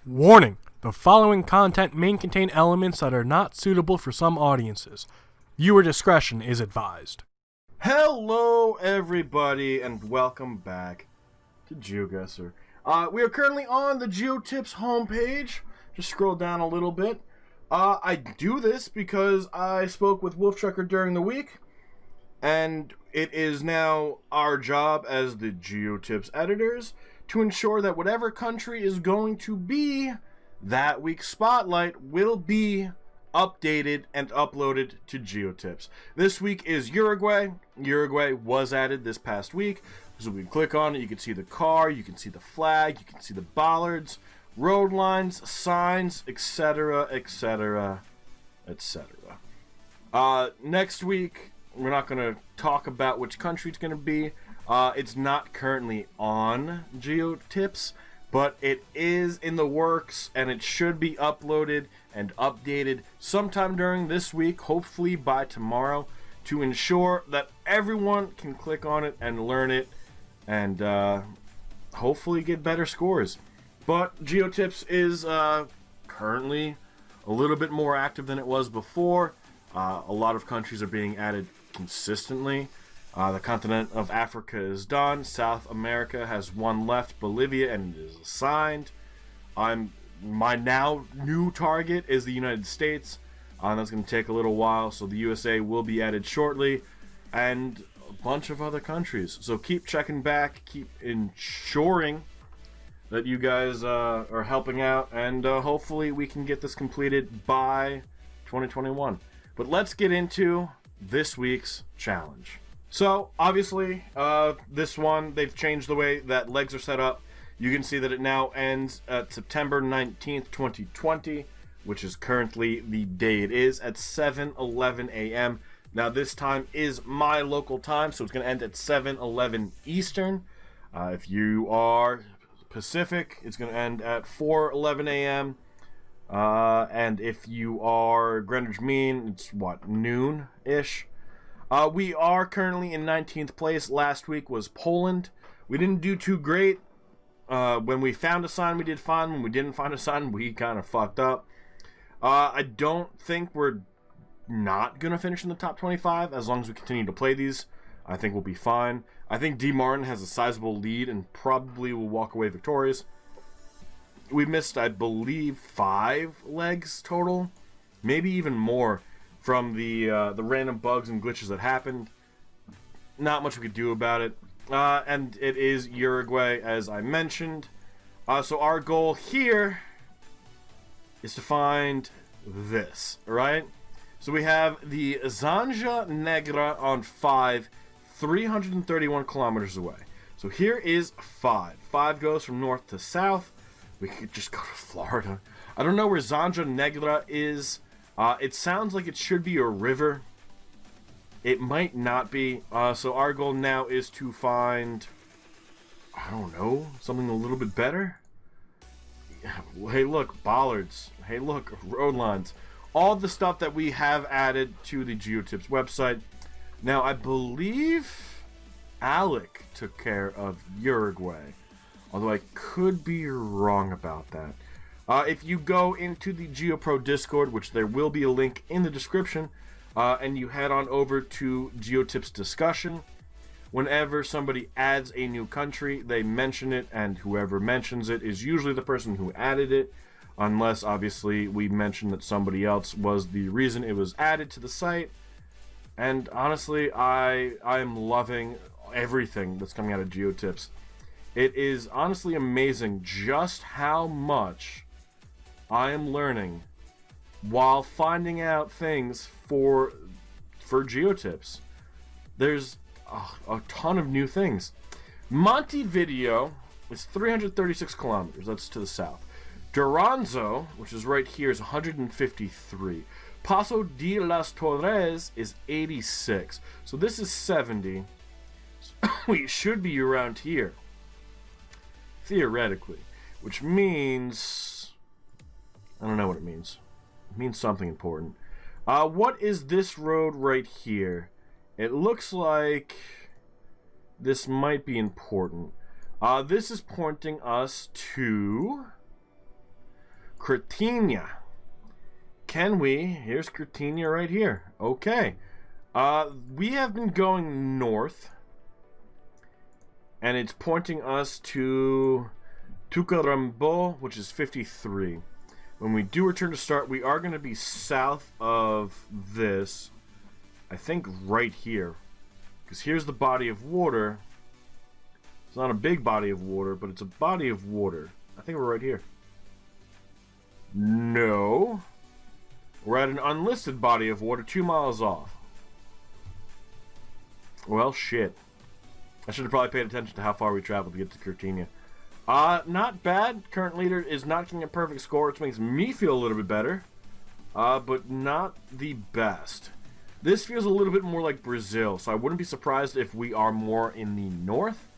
Warning: the following content may contain elements that are not suitable for some audiences. Viewer discretion is advised. Hello, everybody, and welcome back to Geoguessr. We are currently on the GeoTips homepage. Just scroll down a little bit. I do this because I spoke with Wolftrucker during the week, and it is now our job as the GeoTips editors to ensure that whatever country is going to be that week's spotlight will be updated and uploaded to GeoTips. This week is Uruguay. Uruguay was added this past week. So we click on it, you can see the car, you can see the flag, you can see the bollards, road lines, signs, etc., etc., etc. Next week, we're not going to talk about which country it's going to be. It's not currently on GeoTips, but it is in the works, and it should be uploaded and updated sometime during this week, hopefully by tomorrow, to ensure that everyone can click on it and learn it, and hopefully get better scores. But GeoTips is currently a little bit more active than it was before. A lot of countries are being added consistently. The continent of Africa is done. South America has one left, Bolivia, and it is assigned. My now new target is the United States. That's going to take a little while, so the USA will be added shortly, and a bunch of other countries. So keep checking back, keep ensuring that you guys are helping out, and hopefully we can get this completed by 2021. But let's get into this week's challenge. So, obviously, this one, they've changed the way that legs are set up. You can see that it now ends at September 19th, 2020, which is currently the day it is, at 7:11 a.m. Now, this time is my local time, so it's going to end at 7:11 Eastern. If you are Pacific, it's going to end at 4:11 a.m. And if you are Greenwich Mean, it's, noon-ish? We are currently in 19th place. Last week was Poland. We didn't do too great. When we found a sign, we did fine. When we didn't find a sign, we kind of fucked up. I don't think we're not going to finish in the top 25. As long as we continue to play these, I think we'll be fine. I think D. Martin has a sizable lead and probably will walk away victorious. We missed, I believe, 5 legs total. Maybe even more. From the random bugs and glitches that happened. Not much we could do about it. And it is Uruguay, as I mentioned. So our goal here is to find this, right? So we have the Zanja Negra on 5, 331 kilometers away. So here is 5. 5 goes from north to south. We could just go to Florida. I don't know where Zanja Negra is. It sounds like it should be a river. It might not be. So our goal now is to find, I don't know, something a little bit better. Hey, look, bollards. Hey, look, road lines. All the stuff that we have added to the GeoTips website. Now, I believe Alec took care of Uruguay. Although I could be wrong about that. If you go into the GeoPro Discord, which there will be a link in the description, and you head on over to GeoTips discussion, whenever somebody adds a new country, they mention it, and whoever mentions it is usually the person who added it, unless, obviously, we mention that somebody else was the reason it was added to the site. And honestly, I am loving everything that's coming out of GeoTips. It is honestly amazing just how much I am learning while finding out things for GeoTips. There's a ton of new things. Montevideo is 336 kilometers. That's to the south. Duranzo, which is right here, is 153. Paso de las Torres is 86. So this is 70. We should be around here, theoretically, which means, I don't know what it means. It means something important. What is this road right here? It looks like this might be important. This is pointing us to Cretinha. Can we? Here's Cretinha right here. Okay. We have been going north, and it's pointing us to Tucarambo, which is 53. When we do return to start, we are going to be south of this, I think right here, because here's the body of water. It's not a big body of water, but it's a body of water. I think we're right here. No. We're at an unlisted body of water 2 miles off. Well, shit. I should have probably paid attention to how far we traveled to get to Curtinia. Not bad. Current leader is not getting a perfect score, which makes me feel a little bit better. But not the best. This feels a little bit more like Brazil, so I wouldn't be surprised if we are more in the north.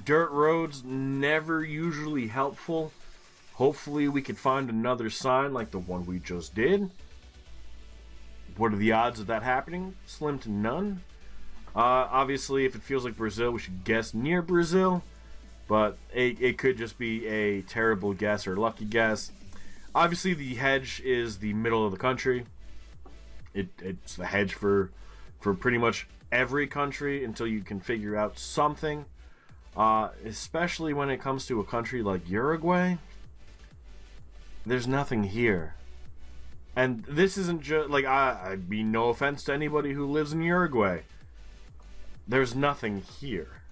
Dirt roads, never usually helpful. Hopefully we could find another sign like the one we just did. What are the odds of that happening? Slim to none. Obviously, if it feels like Brazil, we should guess near Brazil. But it could just be a terrible guess or lucky guess. Obviously, the hedge is the middle of the country. It's the hedge for pretty much every country until you can figure out something. Especially when it comes to a country like Uruguay. There's nothing here. And this isn't just, like, I mean, no offense to anybody who lives in Uruguay. There's nothing here.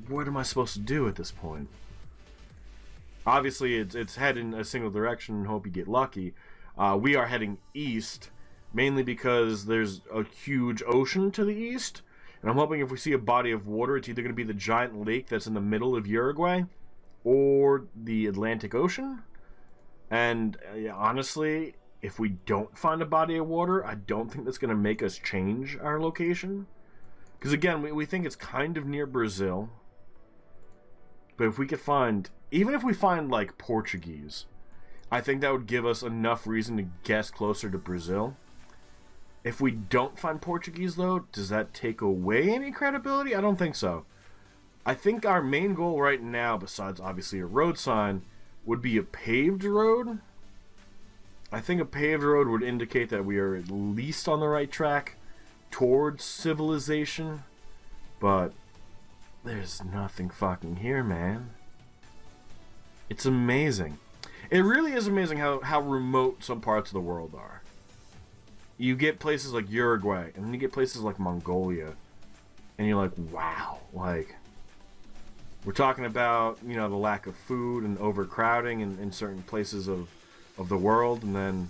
What am I supposed to do at this point? Obviously, it's head in a single direction and hope you get lucky. We are heading east, mainly because there's a huge ocean to the east. And I'm hoping if we see a body of water, it's either going to be the giant lake that's in the middle of Uruguay or the Atlantic Ocean. And honestly, if we don't find a body of water, I don't think that's going to make us change our location. Because again, we think it's kind of near Brazil. But if we could find, even if we find like Portuguese, I think that would give us enough reason to guess closer to Brazil. If we don't find Portuguese though, does that take away any credibility? I don't think so. I think our main goal right now, besides obviously a road sign, would be a paved road. I think a paved road would indicate that we are at least on the right track towards civilization. But there's nothing fucking here, man. It's amazing. It really is amazing how remote some parts of the world are. You get places like Uruguay, and then you get places like Mongolia, and you're like, wow, like, we're talking about, you know, the lack of food and overcrowding in certain places of the world, and then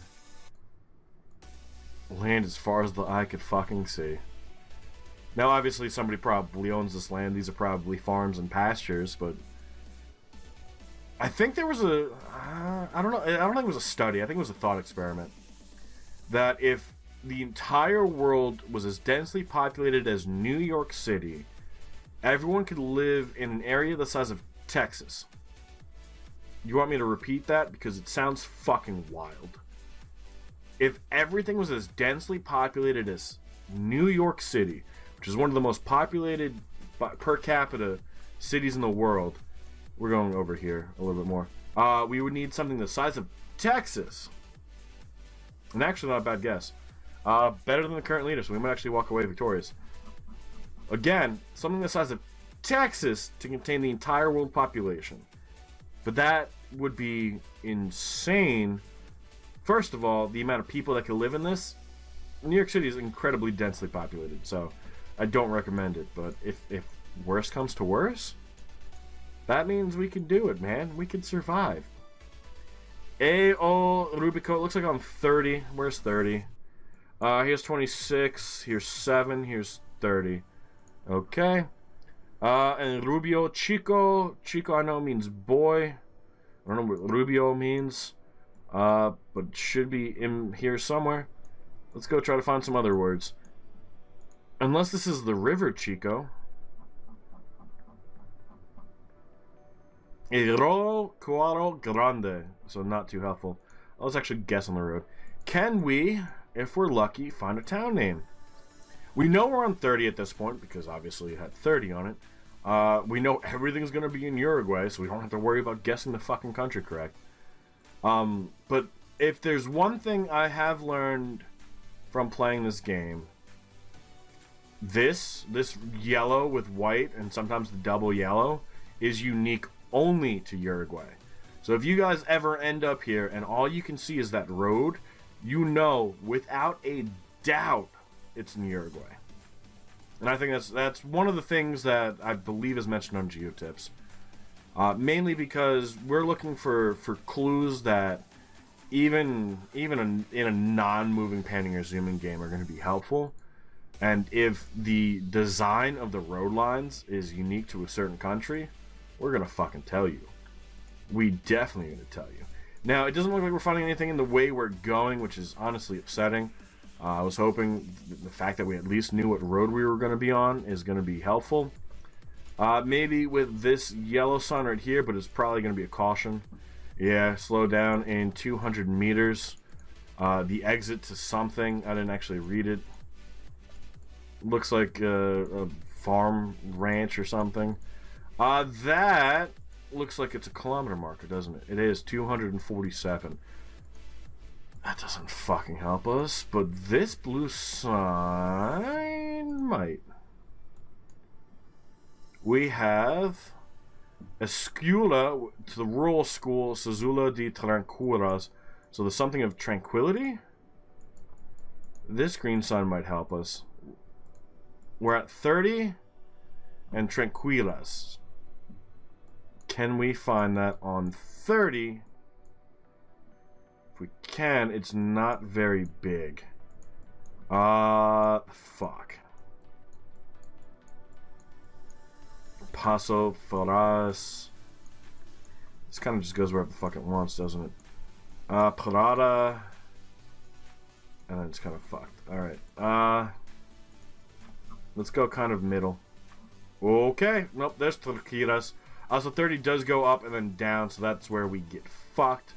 land as far as the eye could fucking see. Now, obviously, somebody probably owns this land. These are probably farms and pastures, but I think there was a, I don't know, I don't think it was a study. I think it was a thought experiment that if the entire world was as densely populated as New York City, everyone could live in an area the size of Texas. You want me to repeat that? Because it sounds fucking wild. If everything was as densely populated as New York City, which is one of the most populated per capita cities in the world, we're going over here a little bit more. We would need something the size of Texas. And actually not a bad guess. Better than the current leader, so we might actually walk away victorious. Again, something the size of Texas to contain the entire world population. But that would be insane. First of all, the amount of people that could live in this. New York City is incredibly densely populated, so I don't recommend it. But if worse comes to worse, that means we can do it, man. We can survive. A.O. Rubico, it looks like I'm 30. Where's 30? Here's 26. Here's 7. Here's 30. Okay. And Rubio Chico. Chico, I know, means boy. I don't know what Rubio means. But it should be in here somewhere. Let's go try to find some other words. Unless this is the river Chico. Rio Cuaro Grande. So not too helpful. Let's actually guess on the road. Can we, if we're lucky, find a town name? We know we're on 30 at this point, because obviously it had 30 on it. We know everything's going to be in Uruguay, so we don't have to worry about guessing the fucking country correct. But if there's one thing I have learned from playing this game, this yellow with white and sometimes the double yellow is unique only to Uruguay. So if you guys ever end up here and all you can see is that road, you know without a doubt it's in Uruguay. And I think that's one of the things that I believe is mentioned on GeoTips. Mainly because we're looking for clues that even in a non-moving panning or zooming game are going to be helpful. And if the design of the road lines is unique to a certain country, we're going to fucking tell you. We definitely going to tell you. Now, it doesn't look like we're finding anything in the way we're going, which is honestly upsetting. I was hoping the fact that we at least knew what road we were going to be on is going to be helpful. Maybe with this yellow sign right here, but it's probably going to be a caution. Yeah, slow down in 200 meters. The exit to something. I didn't actually read it. Looks like a farm ranch or something. That looks like it's a kilometer marker, doesn't it? It is 247. That doesn't fucking help us, but this blue sign might. We have Escuela to the rural school Sazula de Tranquilas. So there's something of tranquility? This green sign might help us. We're at 30 and Tranquilas. Can we find that on 30? If we can, it's not very big. Fuck. Paso Ferraz. This kind of just goes wherever the fuck it wants, doesn't it? Parada. And then it's kind of fucked. Alright. Let's go kind of middle. Okay. Nope, there's Turquiras. So 30 does go up and then down, so that's where we get fucked.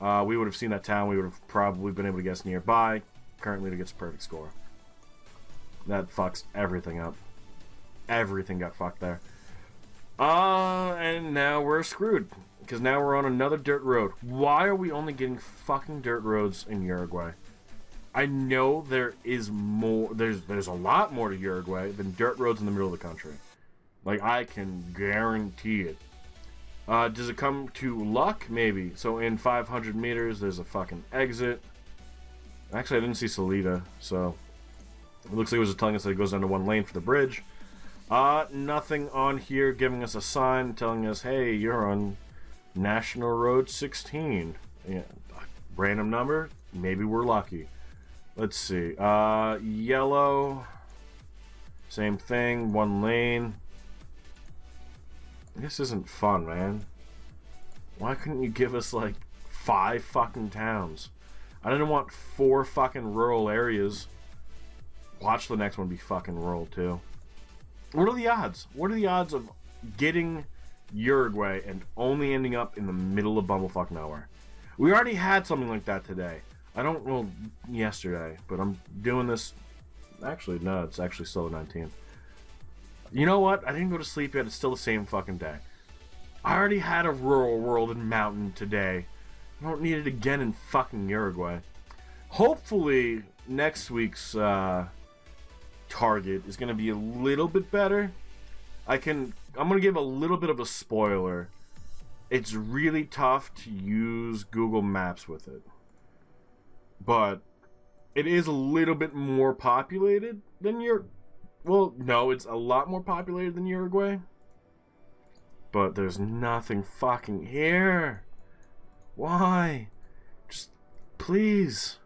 We would have seen that town. We would have probably been able to guess nearby. Currently, it gets a perfect score. That fucks everything up. Everything got fucked there. And now we're screwed. Because now we're on another dirt road. Why are we only getting fucking dirt roads in Uruguay? I know there is more. There's a lot more to Uruguay than dirt roads in the middle of the country. Like, I can guarantee it. Does it come to luck? Maybe. So in 500 meters, there's a fucking exit. Actually, I didn't see Salida, so it looks like it was just telling us that it goes down to one lane for the bridge. Nothing on here giving us a sign telling us, hey, you're on National Road 16. Yeah, random number. Maybe we're lucky. Let's see. Yellow. Same thing. One lane. This isn't fun, man. Why couldn't you give us, like, 5 fucking towns? I didn't want 4 fucking rural areas. Watch the next one be fucking rural, too. What are the odds? What are the odds of getting Uruguay and only ending up in the middle of bumblefuck nowhere? We already had something like that today. Well, yesterday, but I'm doing this. Actually, no, it's actually still the 19th. You know what? I didn't go to sleep yet. It's still the same fucking day. I already had a rural world and mountain today. I don't need it again in fucking Uruguay. Hopefully, next week's target is going to be a little bit better. I'm going to give a little bit of a spoiler. It's really tough to use Google Maps with it. But it is a little bit more populated than well, no, it's a lot more populated than Uruguay. But there's nothing fucking here. Why? Just, please.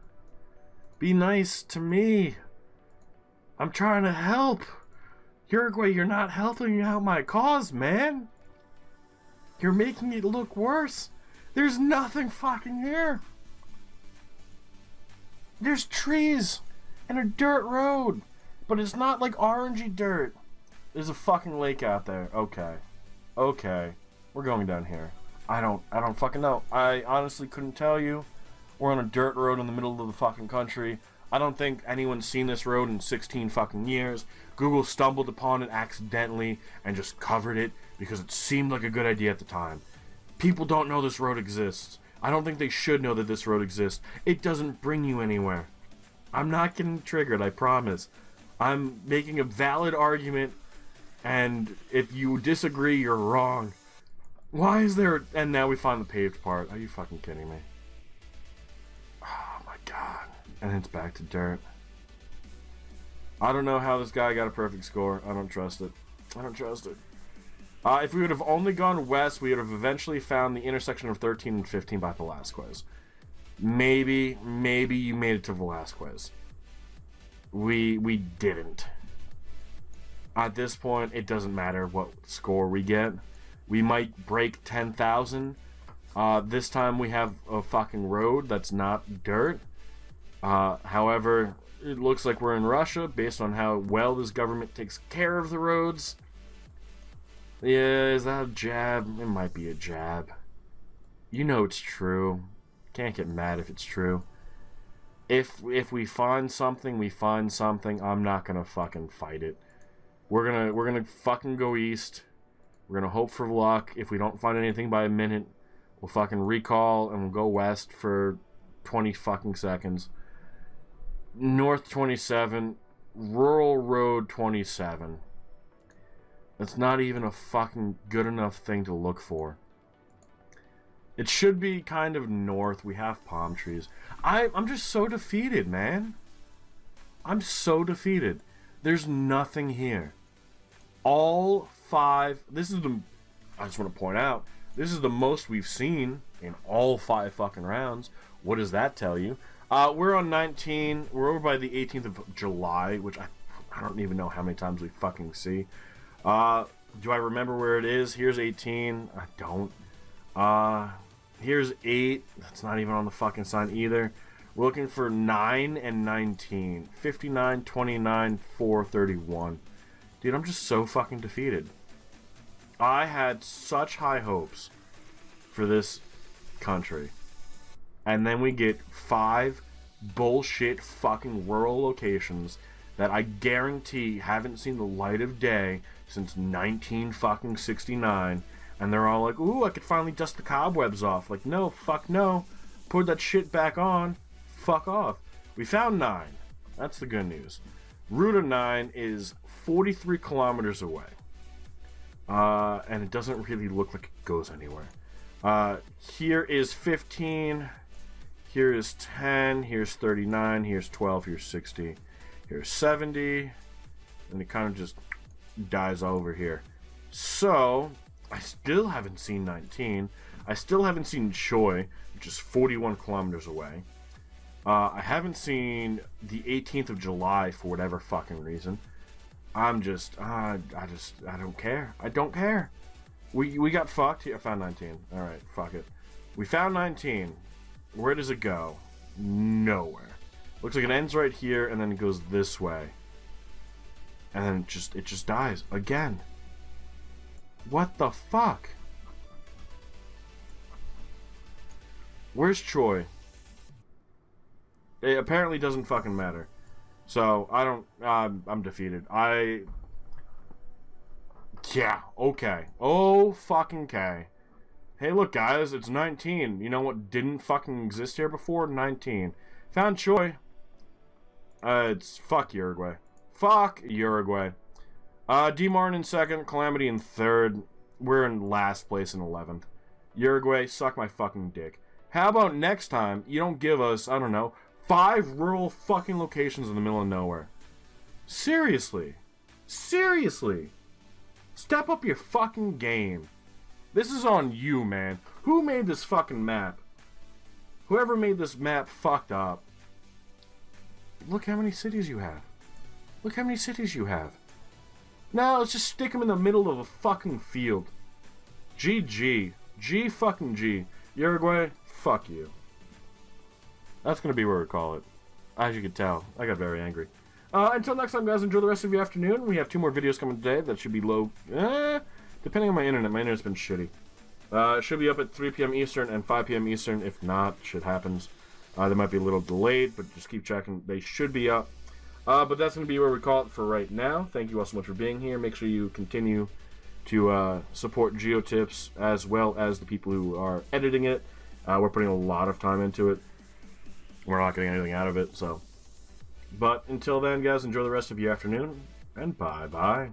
Be nice to me. I'm trying to help. Uruguay, you're not helping out my cause, man. You're making it look worse. There's nothing fucking here. There's trees and a dirt road. But it's not like orangey dirt. There's a fucking lake out there. Okay. Okay. We're going down here. I don't fucking know. I honestly couldn't tell you. We're on a dirt road in the middle of the fucking country. I don't think anyone's seen this road in 16 fucking years. Google stumbled upon it accidentally and just covered it because it seemed like a good idea at the time. People don't know this road exists. I don't think they should know that this road exists. It doesn't bring you anywhere. I'm not getting triggered, I promise. I'm making a valid argument, and if you disagree, you're wrong. Why is there... And now we find the paved part. Are you fucking kidding me? Oh my god. And it's back to dirt. I don't know how this guy got a perfect score. I don't trust it. I don't trust it. If we would have only gone west, we would have eventually found the intersection of 13 and 15 by Velasquez. Maybe you made it to Velasquez. We didn't. At this point, it doesn't matter what score we get. We might break 10,000. This time we have a fucking road that's not dirt. However, it looks like we're in Russia based on how well this government takes care of the roads. Yeah, is that a jab? It might be a jab. You know it's true. Can't get mad if it's true. If we find something, we find something. I'm not gonna fucking fight it. We're gonna fucking go east. We're gonna hope for luck. If we don't find anything by a minute, we'll fucking recall and we'll go west for 20 fucking seconds. North 27, Rural Road 27. That's not even a fucking good enough thing to look for. It should be kind of north. We have palm trees. I'm just so defeated, man. I'm so defeated. There's nothing here. All 5... This is the... I just want to point out, this is the most we've seen in all 5 fucking rounds. What does that tell you? We're on 19. We're over by the 18th of July, which I don't even know how many times we fucking see. Do I remember where it is? Here's 18. I don't. Here's 8. That's not even on the fucking sign either. We're looking for 9 and 19. 59, 29, 4, 31. Dude, I'm just so fucking defeated. I had such high hopes for this country. And then we get 5 bullshit fucking rural locations that I guarantee haven't seen the light of day since 1969, and they're all like, ooh, I could finally dust the cobwebs off. Like, no, fuck no. Put that shit back on. Fuck off. We found 9. That's the good news. Route of 9 is 43 kilometers away. And it doesn't really look like it goes anywhere. Here is 15. Here is 10. Here's 39. Here's 12. Here's 60. Here's 70. And it kind of just dies over here. So, I still haven't seen 19. I still haven't seen Choi, which is 41 kilometers away. I haven't seen the 18th of July for whatever fucking reason. I'm just, I don't care. I don't care. We got fucked here. I found 19. Alright, fuck it. We found 19. Where does it go? Nowhere. Looks like it ends right here and then it goes this way. And then it just dies again. What the fuck? Where's Troy? It apparently doesn't fucking matter. So, I don't... I'm defeated. Yeah, okay. Oh, fucking K. Hey, look, guys, it's 19. You know what didn't fucking exist here before? 19. Found Choi. It's... Fuck Uruguay. Fuck Uruguay. D. Martin in 2nd, Calamity in 3rd. We're in last place in 11th. Uruguay, suck my fucking dick. How about next time you don't give us, I don't know, 5 rural fucking locations in the middle of nowhere? Seriously. Seriously. Step up your fucking game. This is on you, man. Who made this fucking map? Whoever made this map fucked up. Look how many cities you have. Look how many cities you have. Now let's just stick them in the middle of a fucking field. GG. G fucking G. Uruguay, fuck you. That's gonna be where we call it. As you can tell, I got very angry. Until next time, guys, enjoy the rest of your afternoon. We have 2 more videos coming today that should be low. Depending on my internet. My internet's been shitty. It should be up at 3 p.m. Eastern and 5 p.m. Eastern. If not, shit happens. They might be a little delayed, but just keep checking. They should be up. But that's going to be where we call it for right now. Thank you all so much for being here. Make sure you continue to support GeoTips as well as the people who are editing it. We're putting a lot of time into it. We're not getting anything out of it, so. But until then, guys, enjoy the rest of your afternoon, and bye-bye.